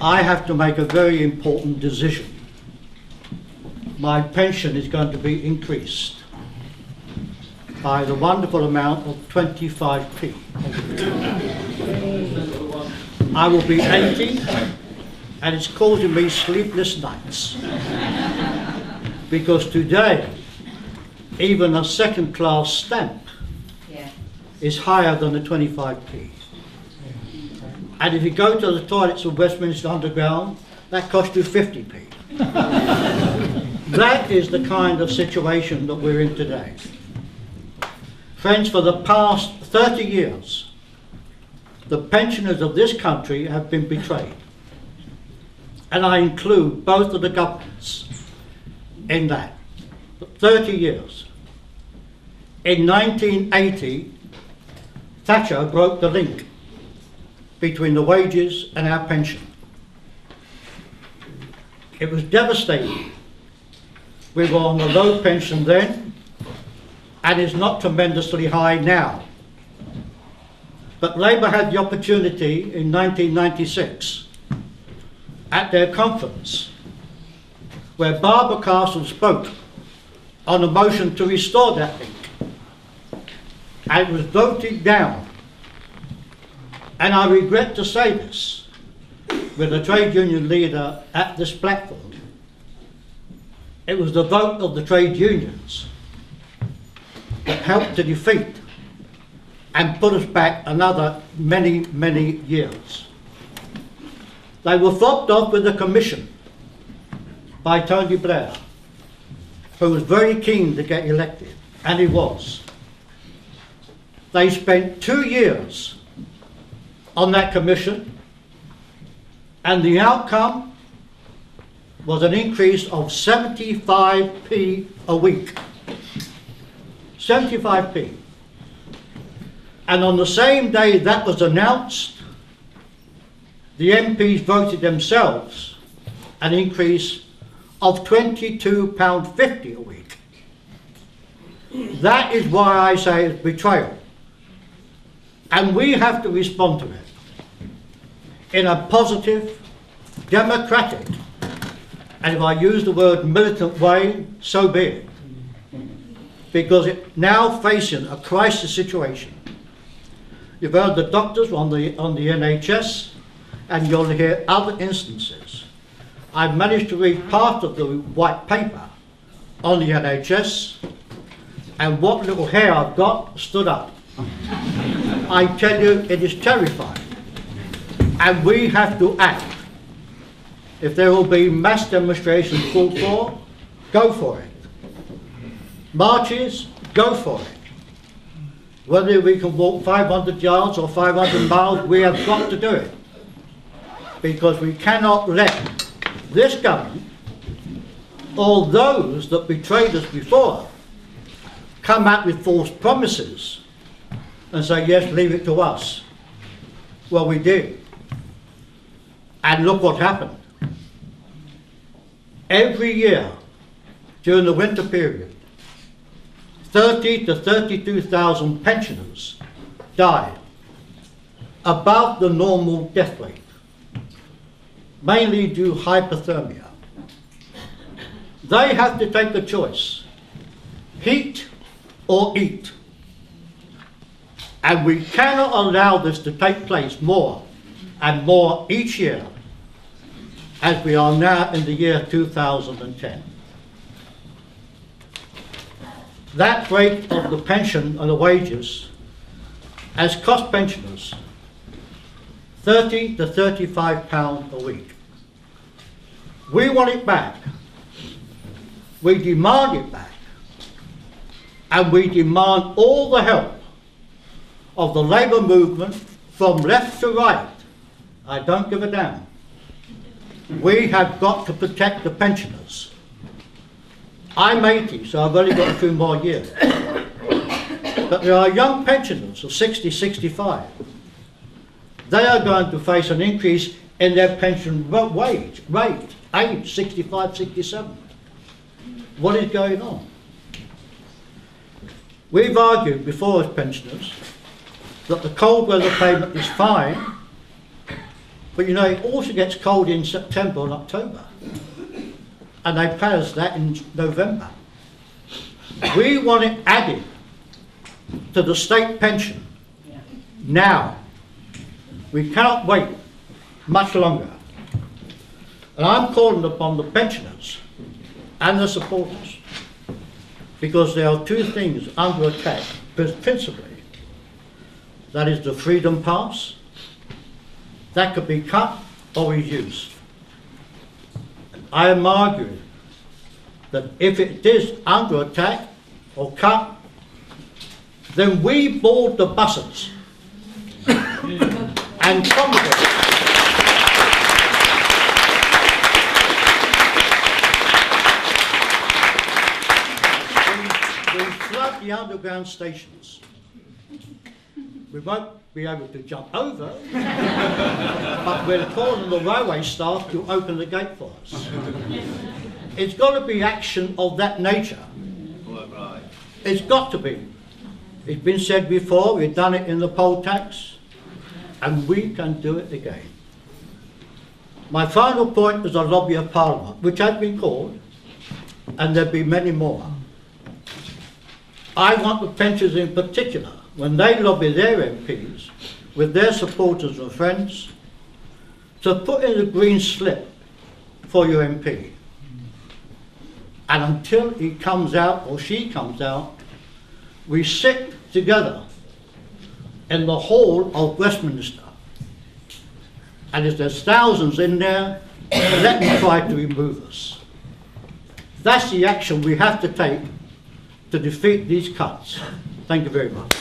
I have to make a very important decision. My pension is going to be increased by the wonderful amount of 25p. I will be 80, and it's causing me sleepless nights. Because today, even a second-class stamp is higher than the 25p. And if you go to the toilets of Westminster Underground, that costs you 50p. That is the kind of situation that we're in today. Friends, for the past 30 years, the pensioners of this country have been betrayed. And I include both of the governments in that. 30 years. In 1980, Thatcher broke the link between the wages and our pension. It was devastating. We were on a low pension then, and it's not tremendously high now. But Labour had the opportunity in 1996 at their conference, where Barbara Castle spoke on a motion to restore that link. And it was voted down. And I regret to say this, with a trade union leader at this platform, it was the vote of the trade unions that helped to defeat and put us back another many, many years. They were fobbed off with a commission by Tony Blair, who was very keen to get elected, and he was. They spent 2 years on that commission, and the outcome was an increase of 75p a week. 75p. And on the same day that was announced, the MPs voted themselves an increase of £22.50 a week. That is why I say it's betrayal. And we have to respond to it in a positive, democratic, and if I use the word militant way, so be it. Because it's now facing a crisis situation. You've heard the doctors on the NHS, and you'll hear other instances. I've managed to read part of the white paper on the NHS, and what little hair I've got stood up. I tell you, it is terrifying. And we have to act. If there will be mass demonstrations called for, go for it. Marches, go for it. Whether we can walk 500 yards or 500 miles, we have got to do it. Because we cannot let this government, or those that betrayed us before, come out with false promises and say, yes, leave it to us. Well, we did. And look what happened. Every year, during the winter period, 30 to 32,000 pensioners died above the normal death rate, mainly due to hypothermia. They have to take a choice, heat or eat. And we cannot allow this to take place more and more each year, as we are now in the year 2010. That rate of the pension and the wages has cost pensioners £30 to £35 a week. We want it back. We demand it back. And we demand all the help of the labour movement from left to right. I don't give a damn. We have got to protect the pensioners. I'm 80, so I've only got a few more years. But there are young pensioners of 60, 65. They are going to face an increase in their pension rate, age 65, 67. What is going on? We've argued before as pensioners that the cold weather payment is fine, But you know, it also gets cold in September and October. And they pay us that in November. We want it added to the state pension now. We cannot wait much longer. And I'm calling upon the pensioners and the supporters, because there are two things under attack principally. That is the Freedom Pass. That could be cut or reduced. I am arguing that if it is under attack or cut, then we board the buses and congregate. We flood the underground stations. We won't be able to jump over, but we're calling the railway staff to open the gate for us. It's got to be action of that nature. It's got to be. It's been said before, we've done it in the poll tax, and we can do it again. My final point is a lobby of Parliament, which has been called, and there'll be many more. I want the pensioners in particular, when they lobby their MPs, with their supporters and friends, to put in a green slip for your MP. And until he comes out, or she comes out, we sit together in the hall of Westminster. And if there's thousands in there, let me try to remove us. That's the action we have to take to defeat these cuts. Thank you very much.